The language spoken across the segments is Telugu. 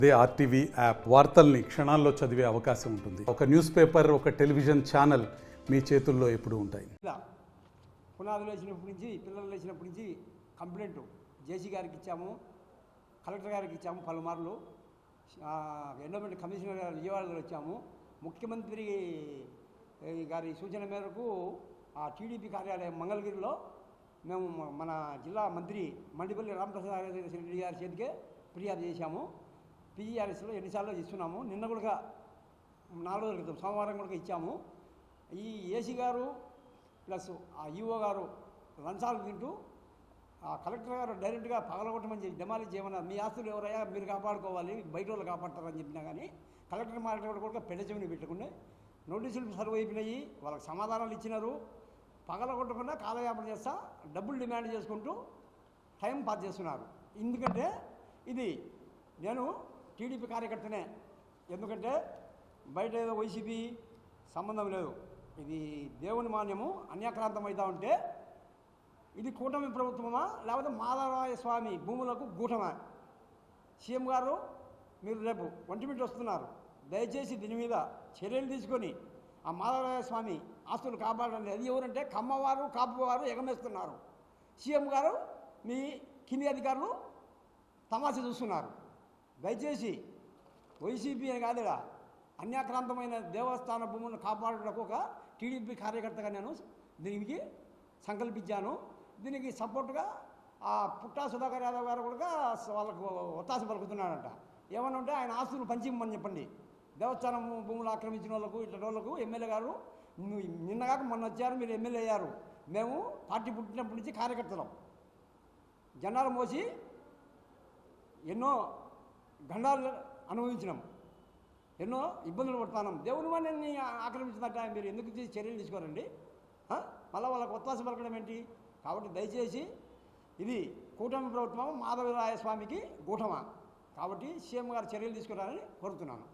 అదే ఆర్టీవీ యాప్ వార్తల్ని క్షణాల్లో చదివే అవకాశం ఉంటుంది. ఒక న్యూస్ పేపర్, ఒక టెలివిజన్ ఛానల్ మీ చేతుల్లో ఎప్పుడూ ఉంటాయి. పునాదులు వేసినప్పటి నుంచి, పిల్లలు వేసినప్పటి నుంచి కంప్లైంట్ జేసీ గారికి ఇచ్చాము, కలెక్టర్ గారికి ఇచ్చాము, పలుమార్లు ఎండోమెంట్ కమిషనర్ గారు విజయవాడలో వచ్చాము. ముఖ్యమంత్రి గారి సూచన మేరకు ఆ టీడీపీ కార్యాలయం మంగళగిరిలో మేము మన జిల్లా మంత్రి మండిపల్లి రామప్రసాద్ రెడ్డి గారి చేతికే ఫిర్యాదు చేశాము. పీజీఆర్ఎస్లో ఎన్నిసార్లు ఇస్తున్నాము. నిన్న కూడా 4 రోజుల క్రితం సోమవారం కూడా ఇచ్చాము. ఈ ఏసీ గారు ప్లస్ ఆ ఈఓ గారు లంచాలు తింటూ ఆ కలెక్టర్ గారు డైరెక్ట్గా పగలగొట్టమని చెప్పి డెమాలిష్ చేయమన్నారు. మీ ఆస్తులు ఎవరయ్యా, మీరు కాపాడుకోవాలి, బయట వాళ్ళు కాపాడతారని చెప్పినా కానీ కలెక్టర్ మాట్లాడు కూడా పెద్ద చెవిని పెట్టుకుని నోటీసులు సర్వ్ అయిపోయినాయి. వాళ్ళకి సమాధానాలు ఇచ్చినారు. పగలగొట్టకుండా కాలయాపన చేస్తా డబ్బులు డిమాండ్ చేసుకుంటూ టైం పాస్ చేస్తున్నారు. ఎందుకంటే ఇది నేను టీడీపీ కార్యకర్తనే, ఎందుకంటే బయట ఏదో వైసీపీ సంబంధం లేదు. ఇది దేవుని మాన్యము అన్యాక్రాంతం అవుతా ఉంటే ఇది కూటమి ప్రభుత్వమా లేకపోతే మాధవరాయ స్వామి భూములకు గూటమా? సీఎం గారు మీరు రేపు ఒంటిమిటి వస్తున్నారు, దయచేసి దీని మీద చర్యలు తీసుకొని ఆ మాధవరాయ స్వామి ఆస్తులు కాపాడండి. అది ఎవరంటే కమ్మవారు కాపువారు ఎగమేస్తున్నారు. సీఎం గారు మీ కింది అధికారులు తమాషా చూస్తున్నారు. దయచేసి వైసీపీ అని కాదుగా అన్యాక్రాంతమైన దేవస్థాన భూములను కాపాడడానికి ఒక టీడీపీ కార్యకర్తగా నేను దీనికి సంకల్పించాను. దీనికి సపోర్ట్గా ఆ పుట్టా సుధాకర్ యాదవ్ గారు కూడా వాళ్ళకు ఒత్తాస పలుకుతున్నాడంట. ఏమన్నా ఉంటే ఆయన ఆస్తులు పంచిమ్మని చెప్పండి. దేవస్థానం భూములు ఆక్రమించిన వాళ్ళకు ఇట్లా వాళ్ళకు ఎమ్మెల్యే గారు నిన్నగాక మొన్న వచ్చారు, మీరు ఎమ్మెల్యే అయ్యారు. మేము పార్టీ పుట్టినప్పటి నుంచి కార్యకర్తలం, జెండాలు మోసి ఎన్నో గండాలు అనుభవించినాం, ఎన్నో ఇబ్బందులు పడుతున్నాం. దేవుని వాడిని ఆక్రమించినట్ట మీరు ఎందుకు చర్యలు తీసుకోరండి? మళ్ళీ వాళ్ళకు ఒత్తాస పలకడం ఏంటి? కాబట్టి దయచేసి ఇది కూటమి ప్రభుత్వం మాధవరాయ స్వామికి గూటమా, కాబట్టి సీఎం గారు చర్యలు తీసుకురాలని కోరుతున్నాను.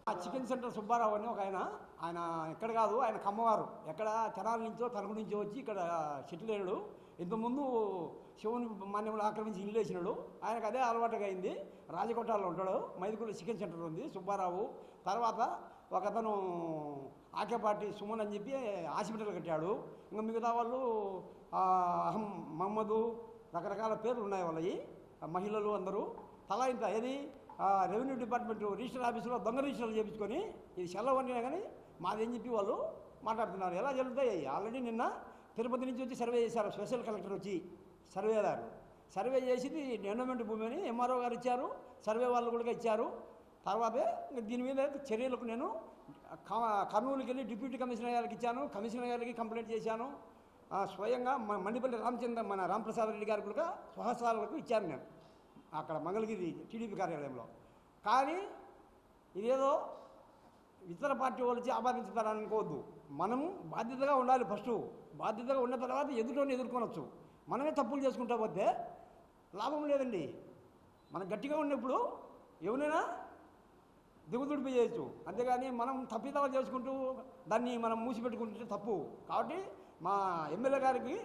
ఆ చికెన్ సెంటర్ సుబ్బారావు అని ఒక ఆయన ఎక్కడ కాదు, ఆయన కమ్మవారు, ఎక్కడ తెనాల నుంచో తణుకు నుంచో వచ్చి ఇక్కడ సెటిల్ అయ్యాడు. ఇంతకుముందు శివుని మాన్యములు ఆక్రమించి ఇల్లు వేసినాడు. ఆయనకు అదే అలవాటుగా అయింది. రాజకోటాల్లో ఉంటాడు, మైదుకూరులో చికెన్ సెంటర్ ఉంది సుబ్బారావు. తర్వాత ఒక అతను ఆకేపాటి సుమన్ అని చెప్పి హాస్పిటల్ కట్టాడు. ఇంకా మిగతా వాళ్ళు అహం మహమ్మదు రకరకాల పేర్లు ఉన్నాయి వాళ్ళవి. మహిళలు అందరూ తలా ఇంత ఏది రెవెన్యూ డిపార్ట్మెంట్ రిజిస్టర్ ఆఫీసులో దొంగ రిజిస్టర్లు చేయించుకొని ఇది సెలవు అనినా కానీ మాదేం చెప్పి వాళ్ళు మాట్లాడుతున్నారు. ఎలా జరుగుతాయి? ఆల్రెడీ నిన్న తిరుపతి నుంచి వచ్చి సర్వే చేశారు. స్పెషల్ కలెక్టర్ వచ్చి సర్వేదారు సర్వే చేసింది ఎండోమెంట్ భూమి అని ఎంఆర్ఓ గారు ఇచ్చారు, సర్వే వాళ్ళు కూడా ఇచ్చారు. తర్వాతే దీని మీద చర్యలకు నేను కర్నూలుకి వెళ్ళి డిప్యూటీ కమిషనర్ గారికి ఇచ్చాను, కమిషనర్ గారికి కంప్లైంట్ చేశాను. స్వయంగా మండిపల్లి మన రామప్రసాద్ రెడ్డి గారికి కూడా స్వహస్తాలకు ఇచ్చాను నేను అక్కడ మంగళగిరి టీడీపీ కార్యాలయంలో. కానీ ఇదేదో ఇతర పార్టీ వాళ్ళు వచ్చి ఆపాదించుతారని అనుకోవద్దు. మనం బాధ్యతగా ఉండాలి. ఫస్ట్ బాధ్యతగా ఉన్న తర్వాత ఎదుటోని ఎదుర్కొనవచ్చు. మనమే తప్పులు చేసుకుంటా పోతే లాభం లేదండి. మనం గట్టిగా ఉన్నప్పుడు ఎవరైనా దిగుతుడిపి చేయొచ్చు, అంతేగాని మనం తప్పిదాలు చేసుకుంటూ దాన్ని మనం మూసిపెట్టుకుంటే తప్పు. కాబట్టి మా ఎమ్మెల్యే గారికి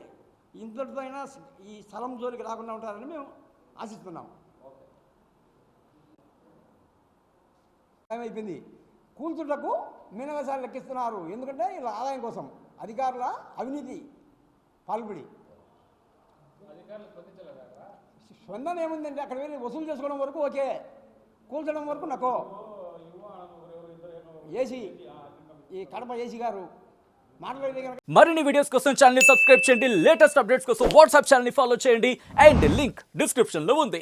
ఇంతటితో అయినా ఈ స్థలం జోలికి రాకుండా ఉంటారని మేము ఆశిస్తున్నాం. అయిపోయింది. కూల్చుటకు మీనవేశాలు లెక్కిస్తున్నారు. ఎందుకంటే ఇలా ఆదాయం కోసం అధికారుల అవినీతి పాల్పడి స్పందన ఏముందంటే అక్కడ వెళ్ళి వసూలు చేసుకోవడం వరకు ఓకే, కూల్చడం వరకు నకో. ఏసీ ఈ కడప ఏసీ గారు మాట్లాడేది కనుక మరిన్ని వీడియోస్ కోసం ఛానల్ ని సబ్స్క్రైబ్ చేయండి. లేటెస్ట్ అప్డేట్స్ కోసం వాట్సాప్ ఛానల్ ని ఫాలో చేయండి. అండ్ లింక్ డిస్క్రిప్షన్ లో ఉంది.